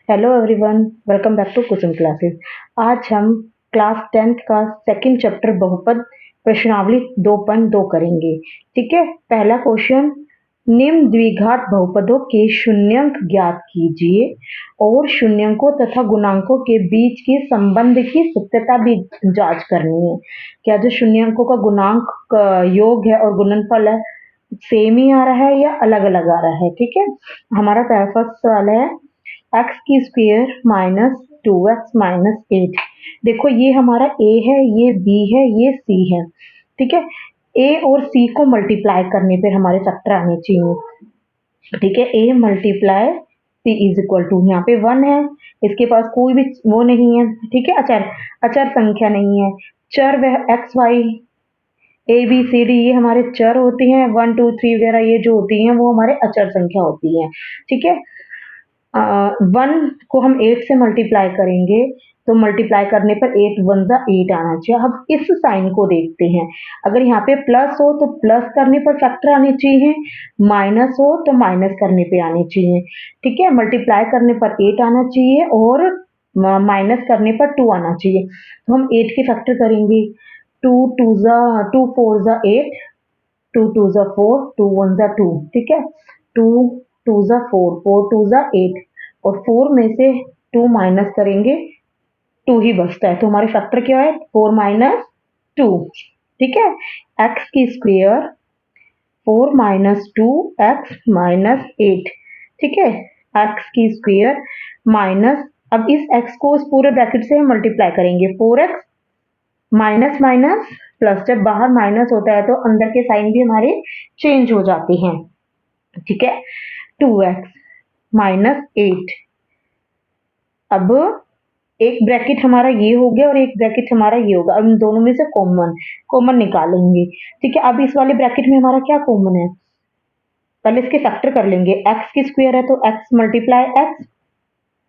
Hello everyone, welcome back to Kusum classes. आज हम class 10th का सेकंड चैप्टर बहुपद प्रश्नावली 2.2 करेंगे। ठीक है, पहला क्वेश्चन, निम्न द्विघात बहुपदों के शून्यंक ज्ञात कीजिए और शून्यंकों तथा गुणांकों के बीच के संबंध की सत्यता भी जांच करनी है। क्या जो शून्यंकों का गुणांक का योग है और गुणनफल है सेम ही आ रहा है या अलग अलग आ रहा है। ठीक है, हमारा फर्स्ट सवाल है एक्स की स्क्वायर माइनस 2x माइनस 8। देखो ये हमारा a है, ये b है, ये c है। ठीक है, a और c को मल्टीप्लाई करने पर हमारे फैक्टर आने चाहिए। ठीक है, a multiply c is equal to, यहाँ पे 1 है, इसके पास कोई भी वो नहीं है। ठीक है, अचर अचर संख्या नहीं है। चर वह X Y A B C D ये हमारे चर होती हैं, 1 2 3 वगैरह ये जो होती हैं वो हमारे अचर संख्या होती हैं। ठीक है, 1 को हम 8 से मल्टीप्लाई करेंगे तो मल्टीप्लाई करने पर 8 1 जा 8 आना चाहिए। अब इस साइन को देखते हैं, अगर यहाँ पे प्लस हो तो प्लस करने पर फैक्टर आने चाहिए, माइनस हो तो माइनस करने पे आने चाहिए। ठीक है, मल्टीप्लाई करने पर 8 आना चाहिए और माइनस करने पर 2 आना चाहिए। तो हम 8 के फैक्टर करेंगे, 2 2 4 जा 8, 2 2 जा 4, 2 1 जा 2। ठीक है, 2 2 जा 4, 4 2 जा 8 और 4 में से 2 माइनस करेंगे 2 ही बचता है। तो हमारे फैक्टर क्या है, 4 माइनस 2। ठीक है, x की स्क्वायर 4 माइनस 2 एक्स माइनस 8। ठीक है, x की स्क्वायर माइनस, अब इस x को इस पूरे ब्रैकेट से हम मल्टीप्लाई करेंगे, 4x माइनस माइनस प्लस। जब बाहर माइनस होता है तो अंदर के साइन भी हमारे चेंज हो जाते हैं। ठीक है, 2x माइनस 8। अब एक ब्रैकेट हमारा ये हो गया और एक ब्रैकेट हमारा ये होगा। अब इन दोनों में से कॉमन कॉमन निकालेंगे। ठीक है, अब इस वाले ब्रैकेट में हमारा क्या कॉमन है, पहले इसके फैक्टर कर लेंगे। x की स्क्वायर है तो x multiply x,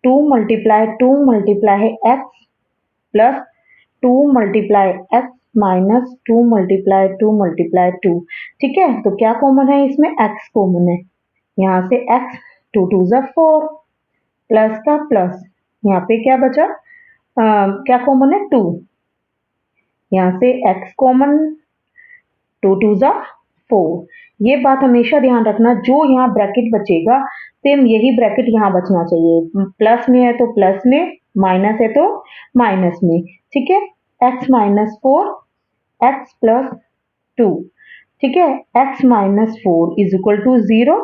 2 multiply 2 multiply है x plus 2 multiply x minus 2 multiply 2 multiply 2। ठीक है, तो क्या कॉमन है इसमें, x कॉमन है। यहाँ से x 2 2 जा 4 प्लस का प्लस, यहाँ पे क्या बचा, क्या कॉमन है, 2। यहाँ से x कॉमन, 2 2 जा 4। ये बात हमेशा ध्यान रखना, जो यहाँ ब्रैकेट बचेगा सेम यही ब्रैकेट यहाँ बचना चाहिए। प्लस में है तो प्लस में, माइनस है तो माइनस में। ठीक है, x माइनस 4 x प्लस 2। ठीक है, x minus 4 is equal to 0,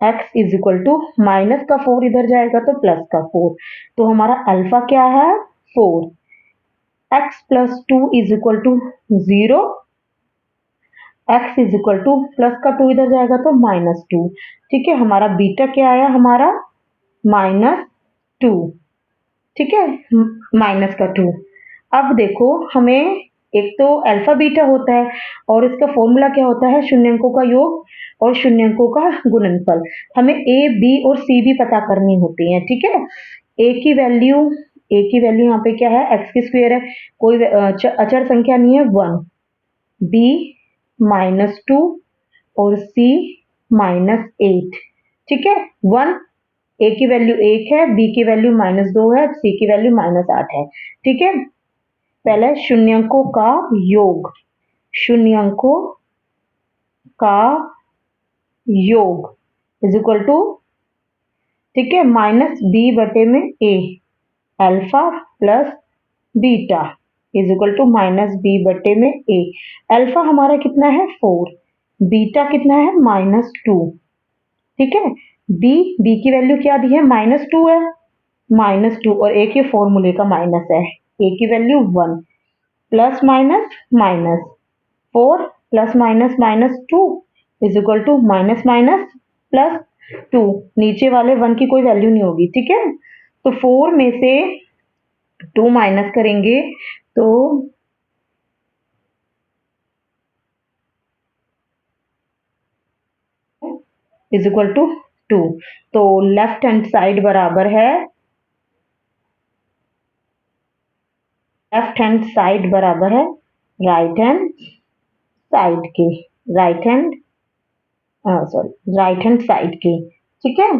x is equal to minus का 4 इधर जाएगा तो प्लस का 4। तो हमारा अल्फा क्या है, 4। x plus 2 is equal to 0, x is equal to plus का 2 इधर जाएगा तो माइनस 2। ठीक है, हमारा बीटा क्या आया, हमारा माइनस 2। ठीक है, माइनस का 2। अब देखो हमें, एक तो अल्फा बीटा होता है और इसका फॉर्मूला क्या होता है, शून्यंकों का योग और शून्यंकों का गुणनफल। हमें a b और c भी पता करनी होती है। ठीक है, a की वैल्यू यहाँ पे क्या है, x की स्क्वायर है, कोई अचर संख्या नहीं है, 1, b माइनस 2 और c माइनस 8। ठीक है, 1, a की वैल्यू 1 है, b की वैल्यू माइनस 2 है, c की वैल्यू माइनस 8 है। ठीक है, पहले शून्यंकों का योग, शून्यंकों का योग इज इक्वल टू, ठीक है, माइनस बी बटे में A, alpha plus beta is equal to minus B बटे में ए। अल्फा हमारा कितना है, 4, बीटा कितना है, माइनस 2। ठीक है, बी की वैल्यू क्या दी है, माइनस 2 है, माइनस 2 और ए के फॉर्मूले का माइनस है, ए की value 1, plus minus minus 4 plus minus minus 2 is equal to minus minus plus 2। नीचे वाले 1 की कोई वैल्यू नहीं होगी। ठीक है, तो 4 में से 2 माइनस करेंगे तो इज इक्वल टू 2। तो लेफ्ट हैंड साइड बराबर है, लेफ्ट हैंड साइड बराबर है राइट हैंड साइड के, right hand sorry right hand side के। ठीक है,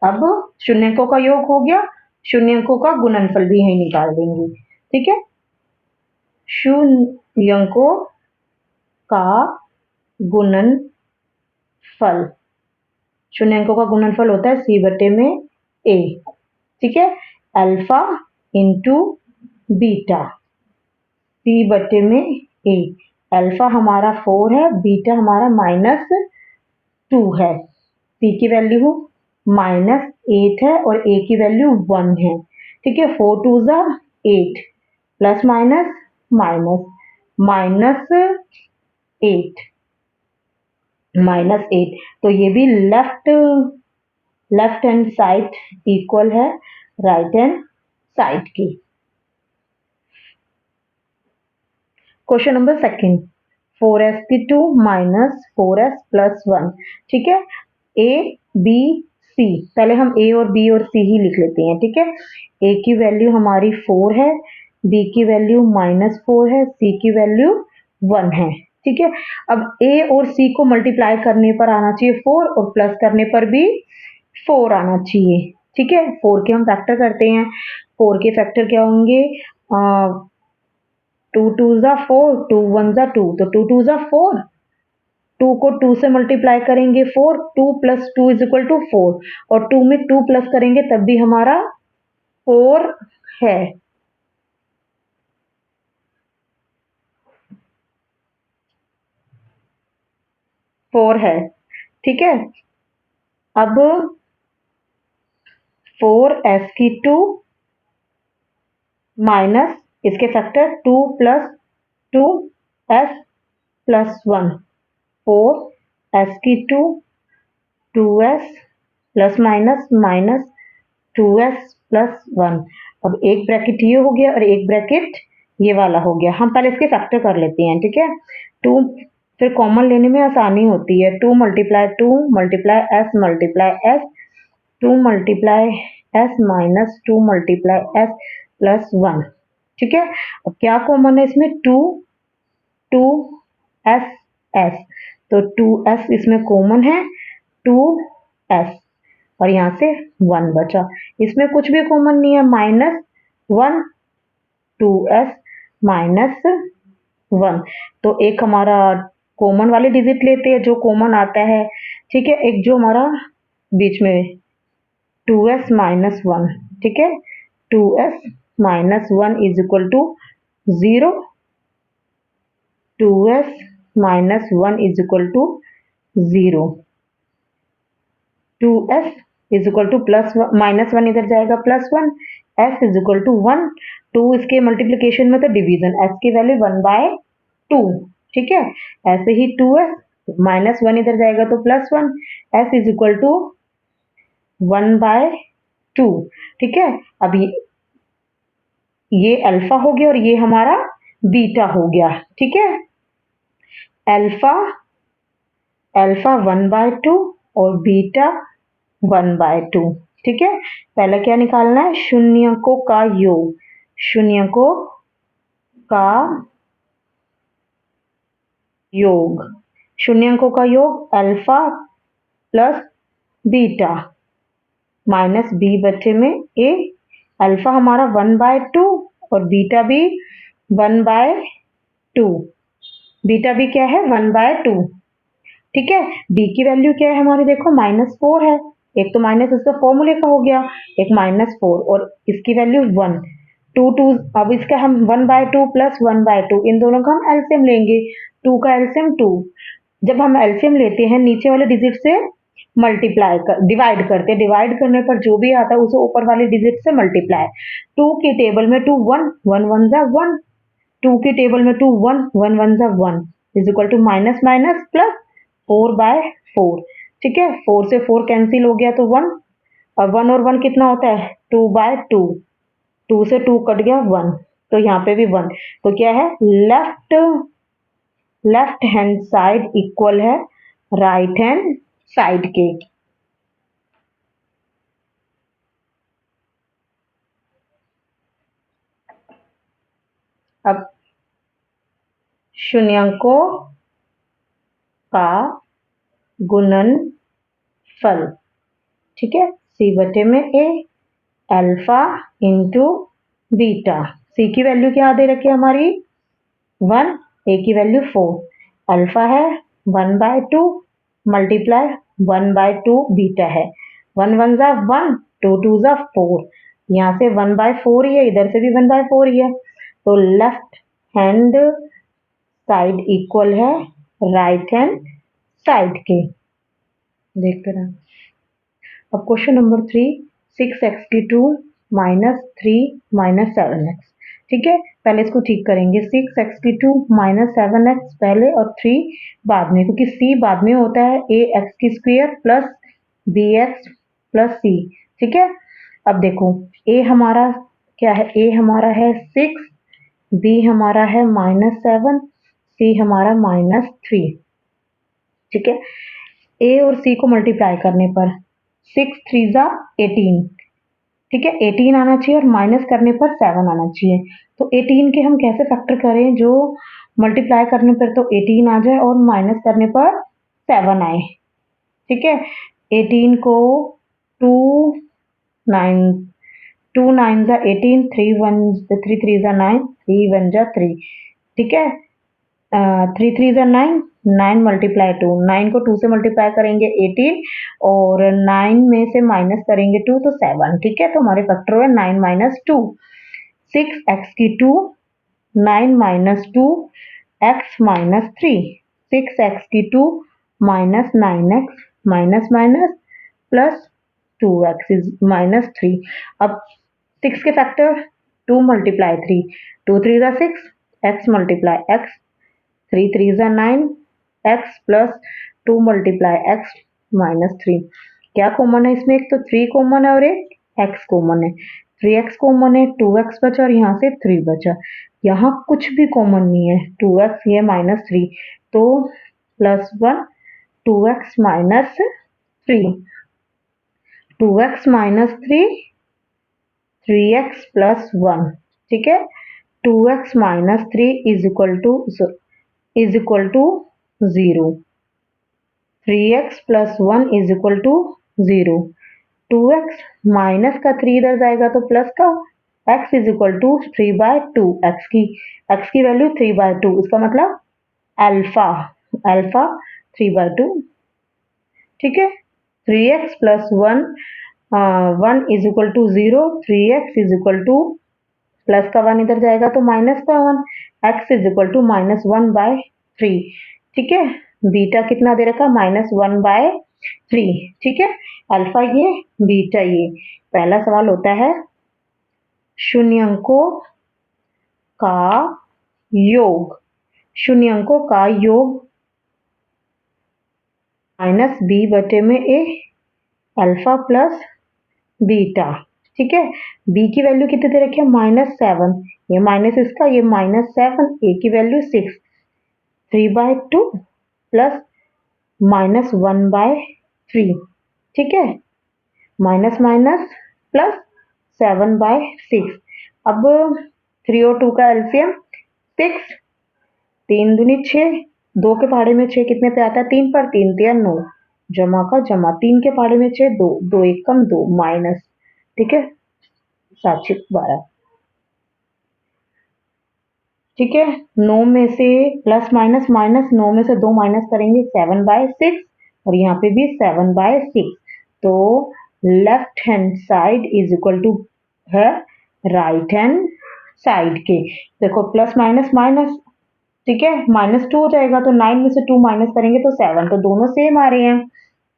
अब शून्यकों का योग हो गया, शून्यकों का गुणनफल भी यही निकाल देंगे। ठीक है, शून्यकों का गुणनफल, शून्यकों का गुणनफल होता है सी बटे में ए। ठीक है, अल्फा इंटू बीटा, सी बटे में ए। अल्फा हमारा 4 है, बीटा हमारा -2 है, सी की वैल्यू -8 है और ए की वैल्यू 1 है। ठीक है, 4 2 ज़ा 8, प्लस माइनस माइनस, -8 तो ये भी लेफ्ट हैंड साइड इक्वल है राइट हैंड साइड की। Question number second, 4s² minus 4s plus 1। ठीक है, ए बी सी, पहले हम ए और बी और सी ही लिख लेते हैं। ठीक है, ए की वैल्यू हमारी 4 है, बी की वैल्यू -4 है, सी की वैल्यू 1 है। ठीक है, अब ए और सी को मल्टीप्लाई करने पर आना चाहिए 4 और प्लस करने पर भी 4 आना चाहिए। ठीक है, 4 के हम फैक्टर करते हैं, 4 के फैक्टर क्या होंगे, 2 2 ज़ा 4, 2 1 ज़ा 2, तो 2 2 ज़ा 4, 2 को 2 से मल्टीप्लाई करेंगे 4, 2 प्लस 2 इज इक्वल टू 4, और 2 में 2 प्लस करेंगे तब भी हमारा 4 है। ठीक है, अब 4s² माइनस इसके factor 2 plus 2s plus 1, 4s² 2s plus minus minus 2s plus 1। अब एक ब्रैकेट ये हो गया और एक ब्रैकेट ये वाला हो गया। हम पहले इसके फैक्टर कर लेते हैं। ठीक है, 2 फिर कॉमन लेने में आसानी होती है, 2 multiply 2 multiply s 2 multiply s minus 2 multiply s plus 1। ठीक है, अब क्या कॉमन है इसमें, 2 2s s, तो 2s इसमें कॉमन है, 2s और यहाँ से 1 बचा, इसमें कुछ भी कॉमन नहीं है, -1 2s माइनस 1। तो एक हमारा कॉमन वाले डिजिट लेते हैं जो कॉमन आता है। ठीक है, एक जो हमारा बीच में 2s माइनस 1। ठीक है, 2s minus 1 is equal to 0, 2s minus 1 is equal to 0, 2s is equal to plus -1 इधर जाएगा plus 1, s is equal to 1, 2 इसके मल्टीप्लीकेशन में तो डिवीजन, s की वैल्यू 1/2। ठीक है, ऐसे ही 2s -1 इधर जाएगा तो plus 1, s is equal to 1/2। ठीक है, अब ये अल्फा हो गया और ये हमारा बीटा हो गया। ठीक है, अल्फा 1/2 और बीटा 1/2। ठीक है, पहले क्या निकालना है, शून्यकों का योग, शून्यकों का योग, शून्यकों का योग alpha plus beta minus B बचे में ए। अल्फा हमारा 1/2 और बीटा भी 1/2, बीटा भी क्या है 1/2। ठीक है, b की वैल्यू क्या है हमारी, देखो -4 है, एक तो माइनस इसका फॉर्मूले का हो गया, एक -4 और इसकी वैल्यू 1, 2 2, अब इसका हम 1/2 प्लस 1/2 इन दोनों का हम एलसीएम लेंगे, 2 का एलसीएम 2। जब हम एलसीएम लेते हैं नीचे वाले डिजिट से मल्टीप्लाई कर डिवाइड करते हैं, डिवाइड करने पर जो भी आता है उसे ऊपर वाले डिजिट से मल्टीप्लाई। 2 की टेबल में 2 1 1 1 जा 1, 2 की टेबल में 2 1 1 1 जा 1 is equal to minus minus plus 4/4। ठीक है, 4 से 4 कैंसिल हो गया तो 1, और 1 और 1 कितना होता है 2/2, 2 से 2 कट गया 1, तो यहाँ पे भी 1, तो क्या है लेफ्ट हैंड साइड इक्वल है राइट हैंड साइड के। अब शून्यकों का गुणनफल, ठीक है, सी बटे में ए अल्फा इंटू बीटा। सी की वैल्यू क्या दे रखी है हमारी 1, ए की वैल्यू 4, अल्फा है 1/2 मल्टीप्लाई 1/2 बीटा है 1 1 जा 1 2 2 जा 4, यहाँ से 1/4 ही है, इधर से भी 1/4 ही है, तो लेफ्ट हैंड साइड इक्वल है राइट हैंड साइड के। देखते रहे। अब question number 3, 6x³ minus 3 minus 7x। ठीक है, पहले इसको ठीक करेंगे। 6x³ माइनस 7x पहले और 3 बाद में, क्योंकि c बाद में होता है ax² plus bx plus c। ठीक है, अब देखो a हमारा क्या है, a हमारा है 6, b हमारा है -7, c हमारा -3। ठीक है, a और c को मल्टीप्लाई करने पर 6 3 जा 18। ठीक है, 18 आना चाहिए और माइनस करने पर 7 आना चाहिए। तो 18 के हम कैसे फैक्टर करें जो मल्टीप्लाई करने पर तो 18 आ जाए और माइनस करने पर 7 आए। ठीक है, 18 को 2 9 जा 18, 3 3 जा 9, 3 1 जा 3। ठीक है, 3 3 जा 9, 9 मल्टीप्लाई 2, 9 को 2 से मल्टीप्लाई करेंगे 18 और 9 में से माइनस करेंगे 2 तो 7। ठीक है, तो हमारे फैक्टर है 9 minus 2, 6x² 9 minus 2 x minus 3, 6x² minus 9x minus minus plus 2x is minus 3। अब 6 के फैक्टर 2 मल्टीप्लाई 3, 2 3 जा 6, x मल्टीप्लाई x, 3 3 जा 9, x plus 2 multiply x minus 3। क्या कॉमन है इसमें, एक तो 3 कॉमन है और एक x कॉमन है। 3x कॉमन है, 2x बचा और यहाँ से 3 बचा। यहाँ कुछ भी कॉमन नहीं है, 2x ये -3 तो +1 2x minus 3, 2x minus 3 3x plus 1। ठीक है, 2x minus 3 is equal to 0, 3x plus 1 is equal to 0। 2x minus का 3 इधर जाएगा तो प्लस का x is equal to 3/2। x की वैल्यू 3/2, इसका मतलब अल्फा 3/2। ठीक है, 3x plus 1 1 is equal to 0, 3x is equal to plus का 1 इधर जाएगा तो माइनस का 1, x इज इक्वल टू -1/3। ठीक है, बीटा कितना दे रखा -1/3। ठीक है, अल्फा ये बीटा ये। पहला सवाल होता है शून्यंकों का योग, शून्यंकों का योग -b बटे में a अल्फा प्लस बीटा। ठीक है, b की वैल्यू कितनी दे रखी है -7, ये माइनस इसका ये -7, a की वैल्यू 6, 3/2 प्लस -1/3। ठीक है, माइनस माइनस प्लस 7/6। अब 3 और 2 का एलसीएम 6, 3 दूनी 6, 2 के पहाड़े में 6 कितने पे आता है 3 पर, 3 3 9, जमा का जमा, 3 के पहाड़े में 6 2, 2 1 कम 2 माइनस। ठीक है, 7 6 12। ठीक है, 9 में से प्लस माइनस माइनस, 9 में से 2 माइनस करेंगे 7/6 और यहाँ पे भी 7/6। तो left hand side is equal to है राइट हैंड साइड के। देखो प्लस माइनस माइनस, ठीक है, -2 हो जाएगा तो 9 में से 2 माइनस करेंगे तो 7, तो दोनों सेम आ रहे हैं।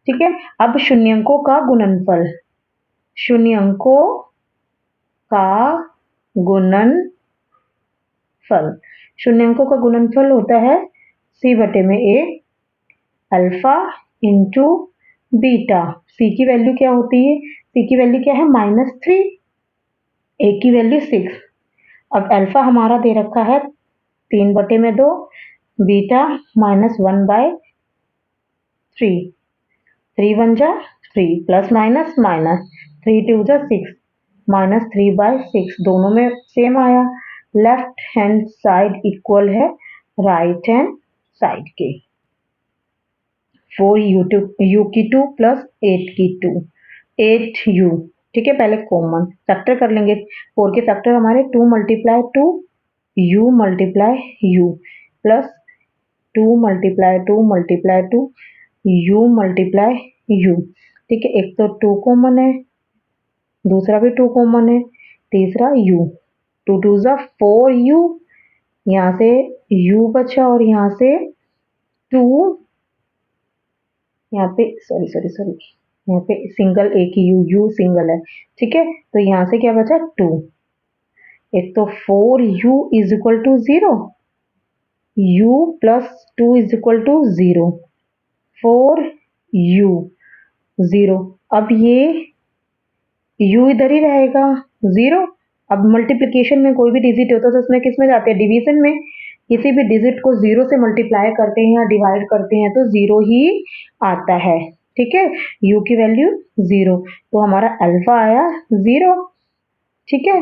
ठीक है, अब शून्यंकों का गुणनफल, शून्यंकों का गुणनफल, शून्यंकों का गुणनफल होता है c बटे में a alpha into beta. c की वैल्यू क्या होती है, c की वैल्यू क्या है -3, a की वैल्यू 6। अब अल्फा हमारा दे रखा है 3 बटे में 2, बीटा -1/3, 3 1 जा 3 प्लस माइनस माइनस, 3 2 जा 6 -3/6, दोनों में सेम आया। लेफ्ट हैंड साइड इक्वल है राइट हैंड साइड के। 4 u की 2 प्लस 8 की 2, 8u। ठीक है, पहले कॉमन फैक्टर कर लेंगे। 4 के फैक्टर हमारे 2 multiply 2 u multiply u plus 2 multiply 2 multiply 2 u multiply u। ठीक है, एक तो 2 कॉमन है, दूसरा भी 2 कॉमन है, तीसरा u। 2 2 जा 4u, यहाँ से u बचा और यहाँ से 2, यहाँ पे सॉरी यहाँ पे सिंगल एक ही u सिंगल है। ठीक है, तो यहाँ से क्या बचा 2। एक तो 4u is equal to 0, u plus 2 is equal to 0, 4u 0। अब ये u इधर ही रहेगा 0। अब मल्टीप्लिकेशन में कोई भी डिजिट होता है तो उसमें किस में जाते हैं, डिवीजन में। किसी भी डिजिट को 0 से मल्टीप्लाई करते हैं या डिवाइड करते हैं तो 0 ही आता है। ठीक है, u की वैल्यू 0, तो हमारा अल्फा आया 0। ठीक है,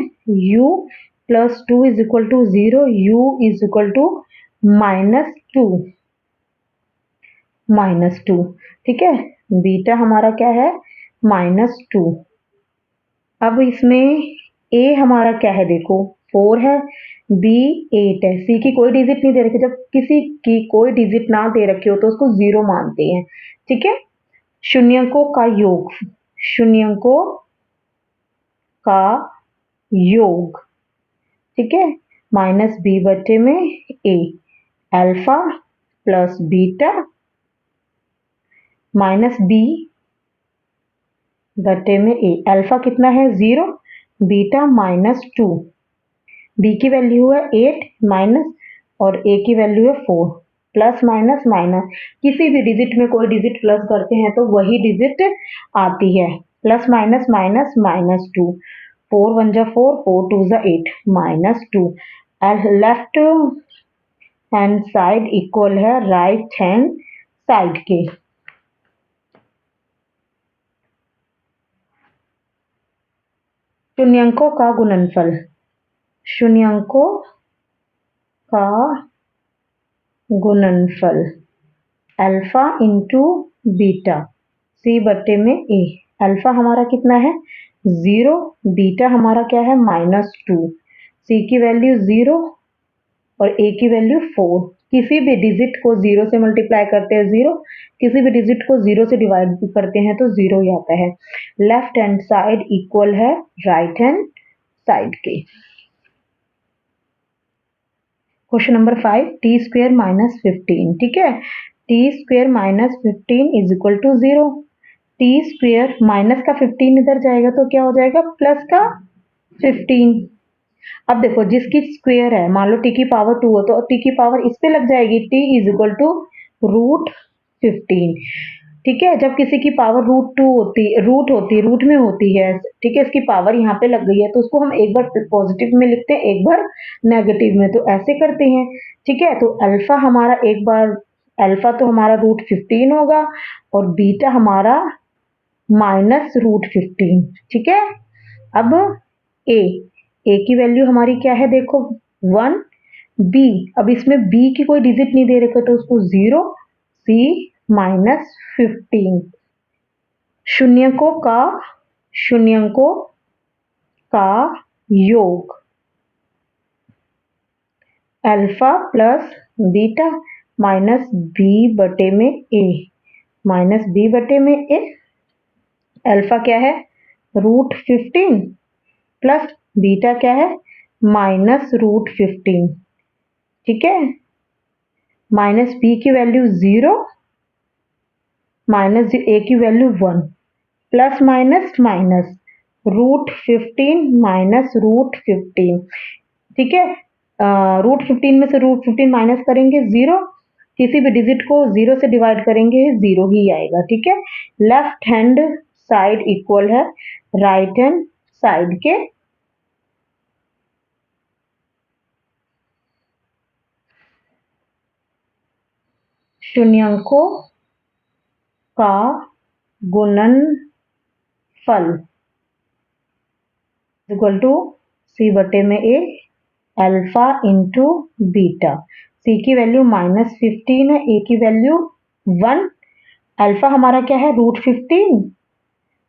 u plus 2 is equal to 0, u is equal to -2। ठीक है, बीटा हमारा क्या है, -2। अब इसमें a हमारा क्या है, देखो 4 है, b 8 है, c की कोई डिजिट नहीं दे रखी। जब किसी की कोई डिजिट ना दे रखी हो तो उसको 0 मानते हैं। ठीक है, शून्यकों का योग, शून्यकों का योग। ठीक है, -b बटे में a, alpha plus beta -b बटे में a। अल्फा कितना है 0, बीटा -2, b की वैल्यू है 8 माइनस और a की वैल्यू है 4, प्लस माइनस माइनस। किसी भी डिजिट में कोई डिजिट प्लस करते हैं तो वही डिजिट आती है। प्लस माइनस माइनस -2, 4 1 जा 4, 4 2 जा 8, -2। लेफ्ट हैंड साइड इक्वल है राइट हैंड साइड के। शून्यकों का गुणनफल, शून्यकों का गुणनफल अल्फा इंटू बीटा c बटे में a। अल्फा हमारा कितना है 0, बीटा हमारा क्या है -2, c की वैल्यू 0 और a की वैल्यू 4। किसी भी डिजिट को 0 से मल्टीप्लाई करते हैं 0, किसी भी डिजिट को 0 से डिवाइड करते हैं तो 0 ही आता है। लेफ्ट हैंड साइड इक्वल है राइट हैंड साइड के। Question number 5, T square -15। ठीक है, T square -15 is equal to 0। T square minus का 15 इधर जाएगा तो क्या हो जाएगा, प्लस का 15। अब देखो जिसकी स्क्वेयर है, मान लो टी की पावर 2 हो तो टी की पावर इस पे लग जाएगी, टी इज इक्वल टू √15। ठीक है, जब किसी की पावर रूट में होती है, ठीक है, इसकी पावर यहाँ पे लग गई है तो उसको हम एक बार पॉजिटिव में लिखते हैं, एक बार नेगेटिव में, तो ऐसे करते हैं। ठीक है, तो अल्फा हमारा एक बार, अल्फा तो हमारा √15 होगा और बीटा हमारा -√15। ठीक है, अब ए की वैल्यू हमारी क्या है, देखो 1। बी, अब इसमें बी की कोई डिजिट नहीं दे रखे तो उसको 0, सी -15। शून्यकों का योग अल्फा प्लस बीटा -b बटे में a, -b बटे में a। अल्फा क्या है √15 प्लस बीटा क्या है -√15। ठीक है, -b की वैल्यू 0, -a की वैल्यू 1, प्लस माइनस माइनस √15 -√15। ठीक है, √15 में से √15 माइनस करेंगे 0, किसी भी डिजिट को 0 से डिवाइड करेंगे 0 ही आएगा। ठीक है, लेफ्ट हैंड साइड इक्वल है राइट हैंड साइड के। शून्यकों का गुणनफल इक्वल टू सी बटे में ए, अल्फा इंटू बीटा। सी की वैल्यू -15 है, ए की वैल्यू 1, अल्फा हमारा क्या है √15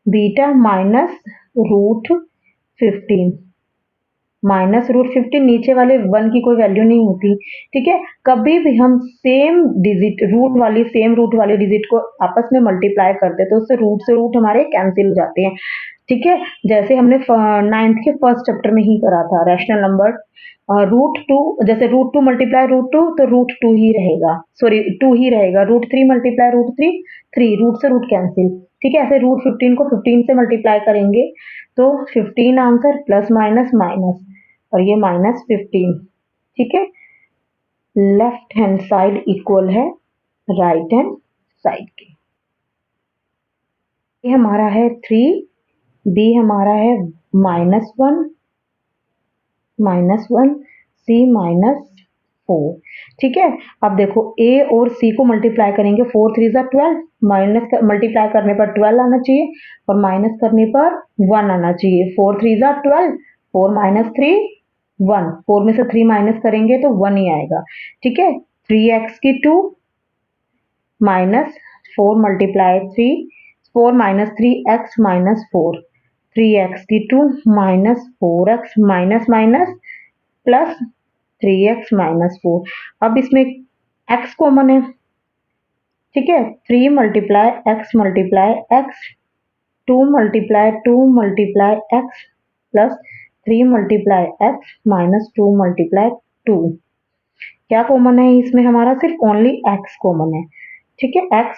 beta minus root 15, minus root 15, नीचे वाले 1 की कोई वैल्यू नहीं होती, ठीक है। कभी भी हम सेम डिजिट रूट वाली डिजिट को आपस में मल्टीप्लाई करते हैं तो उससे रूट हमारे कैंसिल हो जाते हैं, ठीक है। जैसे हमने 9th के फर्स्ट चैप्टर में ही करा था रैशनल नंबर, रूट टू, जैसे root two multiply root two तो रूट टू ही रहेगा, सॉरी 2 ही रहेगा। रूट 3 मल्टीप्लाई रूट 3, 3, रूट से रूट कैंसिल, ठीक है। ऐसे रूट 15 को 15 से मल्टीप्लाई करेंगे तो 15 आंसर, प्लस माइनस माइनस, और ये माइनस 15, ठीक है। लेफ्ट हैंड साइड इक्वल है राइट हैंड साइड के। ये हमारा है 3, बी हमारा है -1, सी -4, ठीक है। अब देखो ए और सी को मल्टीप्लाई करेंगे, 4 3 ज़ा 12, माइनस मल्टीप्लाई करने पर 12 आना चाहिए और माइनस करने पर 1 आना चाहिए। 4 3 ज़ा 12, 4 माइनस 3 1, 4 में से 3 माइनस करेंगे तो 1 ही आएगा, ठीक है। 3x की 2 minus 4 multiply 3, 4 minus 3x minus 4, 3x की 2 minus 4x minus minus plus 3x minus 4। अब इसमें x कॉमन है, ठीक है। 3 multiply x, 2 multiply x plus 3 multiply x minus 2 multiply 2। क्या कॉमन है इसमें हमारा? सिर्फ ओनली x कॉमन है, ठीक है। x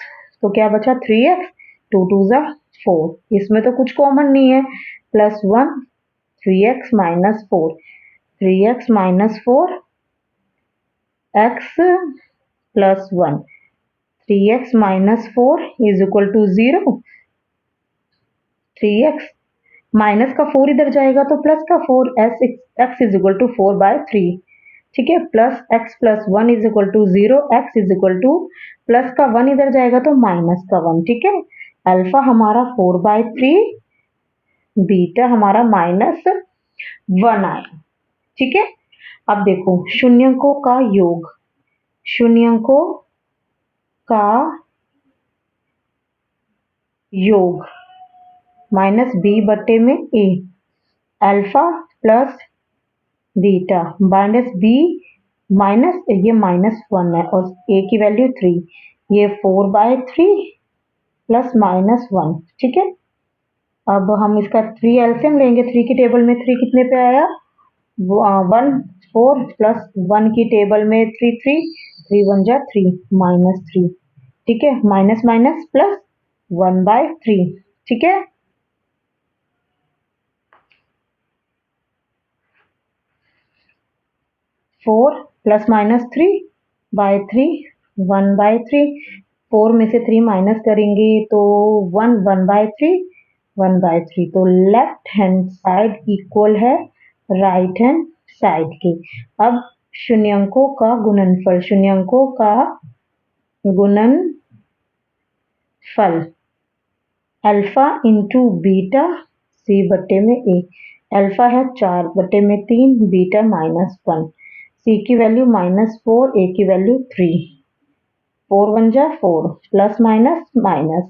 तो क्या बचा? 3x, 2 2 ज़ा 4, इसमें तो कुछ कॉमन नहीं है, plus 1, 3x minus 4, 3x minus 4 x plus 1, 3x minus 4 is equal to 0, 3x minus का 4 इधर जाएगा तो प्लस का 4, x इज इक्वल टू 4/3, ठीक है। Plus x plus 1 is equal to 0, x is equal to plus का 1 इधर जाएगा तो माइनस का 1, ठीक है। अल्फा हमारा 4/3, बीटा हमारा -1 आया, ठीक है। अब देखो शून्यंकों का योग, शून्यंकों का योग माइनस बी बटे में A, alpha plus beta minus B minus, ये -1 है और ए की वैल्यू 3, ये 4/3 प्लस -1, ठीक है। अब हम इसका 3 एलसीएम लेंगे, 3 की टेबल में 3 कितने पे आया? 1 4 प्लस 1 की टेबल में 3 3, 3 1 जा 3, -3, ठीक है। माइनस माइनस प्लस 1/3, ठीक है। 4 प्लस माइनस 3/3, 1/3, 4 में से 3 माइनस करेंगे तो 1, 1/3, 1/3, तो लेफ्ट हैंड साइड इक्वल है राइट हैंड साइड के। अब शून्यंकों का गुणनफल, शून्यंकों का गुणनफल अल्फा इंटू बीटा सी बटे में ए, अल्फा है 4 बटे में 3, बीटा -1, सी की वैल्यू -4, ए की वैल्यू 3, 4 1 जा 4 प्लस माइनस माइनस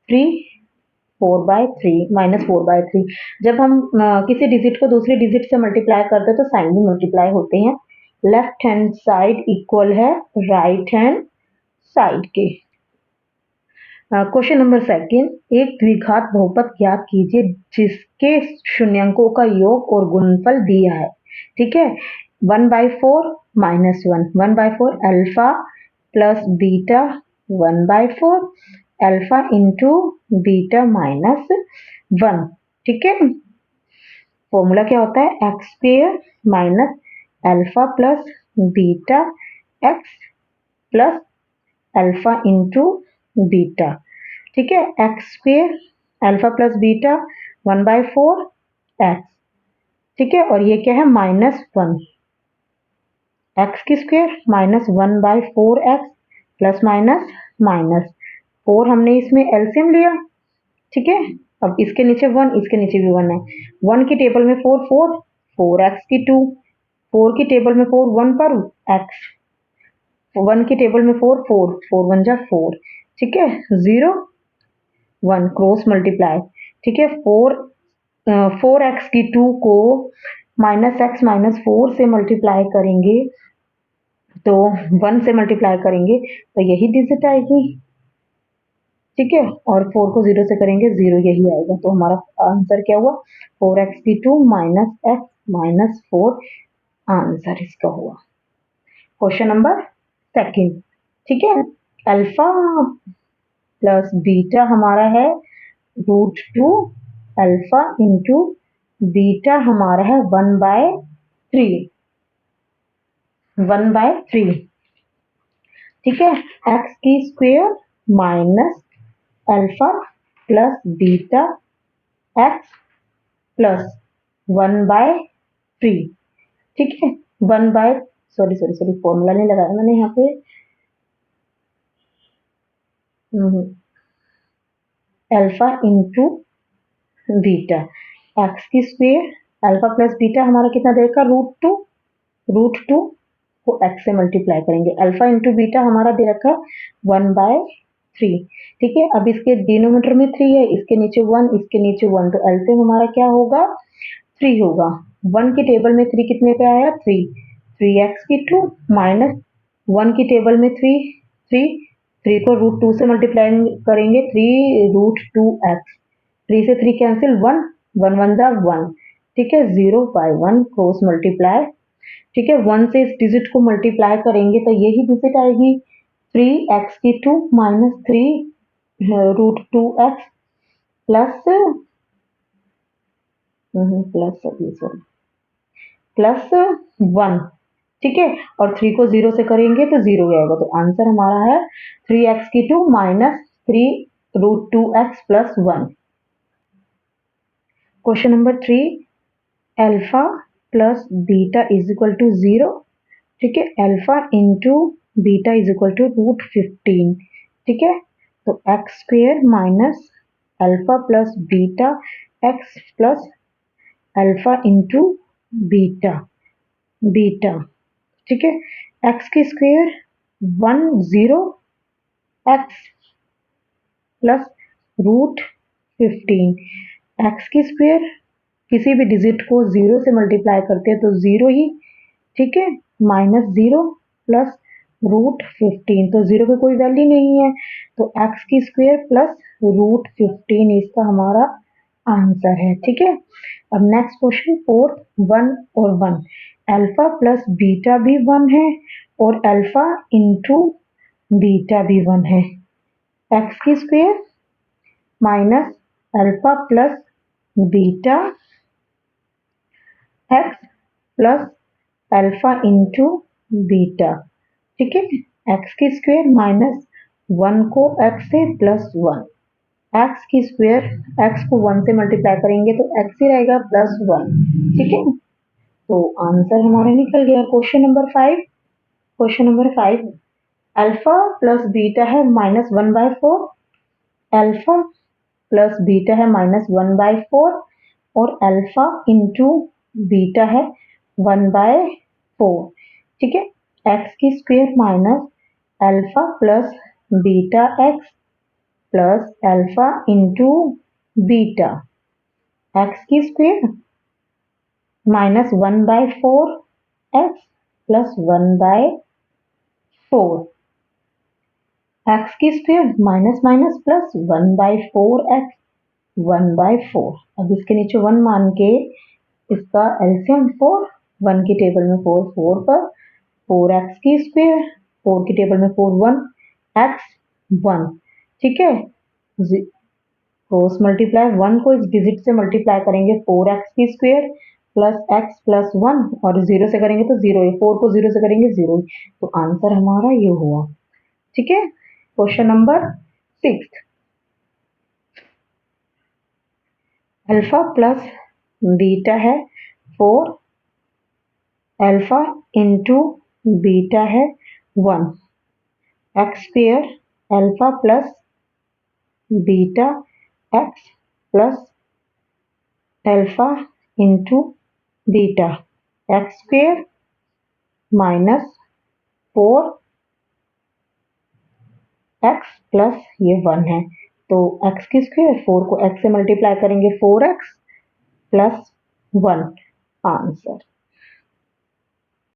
3, 4/3 -4/3। जब हम किसी डिजिट को दूसरी डिजिट से मल्टीप्लाई करते हैं तो साइन भी मल्टीप्लाई होते हैं। लेफ्ट हैंड साइड इक्वल है राइट हैंड साइड के। क्वेश्चन नंबर सेकंड, एक द्विघात बहुपद ज्ञात कीजिए जिसके शून्यंकों का योग और गुणनफल दिया है, ठीक है। 1/4 -1, 1/4 alpha plus beta 1/4 alpha into beta -1, ठीक है। फॉर्मूला क्या होता है? X square minus alpha plus beta x plus alpha into beta, ठीक है। X square alpha plus beta 1/4 x, ठीक है। और ये क्या है? -1, एक्स की square -1/4 x plus minus minus 4, हमने इसमें एलसीएम लिया, ठीक है। अब इसके नीचे 1, इसके नीचे भी 1 है, 1 की टेबल में 4 4, 4x की 2, 4 की टेबल में 4, 1 पर x, 1 की टेबल में 4 4, 4 1 जा 4, ठीक है। 0 1 क्रॉस मल्टीप्लाई, ठीक है। 4x की 2 को -x-4 से मल्टीप्लाई करेंगे तो 1 से मल्टीप्लाई करेंगे तो यही डिजिट आएगी, ठीक है। और 4 को 0 से करेंगे 0 यही आएगा। तो हमारा आंसर क्या हुआ? 4x की 2 -x-4 आंसर इसका हुआ। क्वेश्चन नंबर सेकंड, ठीक है। अल्फा प्लस बीटा हमारा है √2, अल्फा इंटू बीटा हमारा है 1/3, 1/3, ठीक है। x² minus alpha plus beta x plus 1/3, ठीक है। सॉरी फॉर्मूला नहीं लगाया मैंने यहाँ पे। Alpha into beta x² alpha plus beta हमारा कितना देगा? √2 को x से मल्टीप्लाई करेंगे। अल्फा इंटू बीटा हमारा दे रखा 1/3, ठीक है। अब इसके डिनोमिनेटर में 3 है, इसके नीचे 1, इसके नीचे 1, तो एलसीएम हमारा क्या होगा? 3 होगा। 1 की टेबल में 3 कितने पे आया? 3x की 2 माइनस 1 की टेबल में 3 को √2 से मल्टीप्लाई करेंगे 3√2x, 3 से 3 कैंसिल, 1 1 1 जा 1, ठीक है। 0/1 क्रॉस मल्टीप्लाई, ठीक है। 1 से इस डिजिट को मल्टीप्लाई करेंगे तो यही डिजिट आएगी 3x की 2 माइनस 3√2x प्लस प्लस 1, ठीक है। और 3 को 0 से करेंगे तो 0 आएगा। तो आंसर हमारा है 3x की 2 minus 3√2x plus 1। Question number 3, alpha plus beta is equal to 0, ठीक है। Alpha into beta is equal to √15, ठीक है। तो x² minus alpha plus beta x plus alpha into beta, ठीक है। x² 10x प्लस √15, x² किसी भी digit को 0 से मल्टीप्लाई करते हैं तो 0 ही, ठीक है। -0 प्लस √15, तो 0 की कोई वैल्यू नहीं है, तो x² प्लस √15 इसका हमारा आंसर है, ठीक है। अब नेक्स्ट क्वेश्चन 4, 1 और 1, अल्फा प्लस बीटा भी 1 है और अल्फा इंटू बीटा भी 1 है। x² minus alpha plus beta x plus alpha into beta, ठीक है। x² माइनस 1 को x से प्लस 1, x² x को 1 से मल्टीप्लाई करेंगे तो x ही रहेगा प्लस 1, ठीक है। तो आंसर हमारा निकल गया। Question number 5, alpha plus beta है -1/4, अल्फा प्लस बीटा है -1/4 और अल्फा इंटू बीटा है 1/4, ठीक है। x² minus alpha plus beta x plus alpha into beta, x² minus 1/4 x plus 1/4, x² minus minus plus 1/4 x 1/4। अब इसके नीचे 1 मान के इसका एलसीएम 4, 1 की टेबल में 4, 4 पर 4x², 4 की टेबल में 4, 1 x 1, ठीक है। क्रॉस मल्टीप्लाई 1 को इस डिजिट से मल्टीप्लाई करेंगे 4x² प्लस x प्लस 1 और 0 से करेंगे तो 0 ही, 4 को 0 से करेंगे 0 ही, तो आंसर हमारा ये हुआ, ठीक है। Question number 6, alpha plus beta है 4, अल्फा इंटू बीटा है 1, x² alpha plus beta x plus alpha into beta, x² minus 4 x plus ये 1 है, तो x की स्क्वायर 4 को x से मल्टीप्लाई करेंगे 4x प्लस 1 आंसर।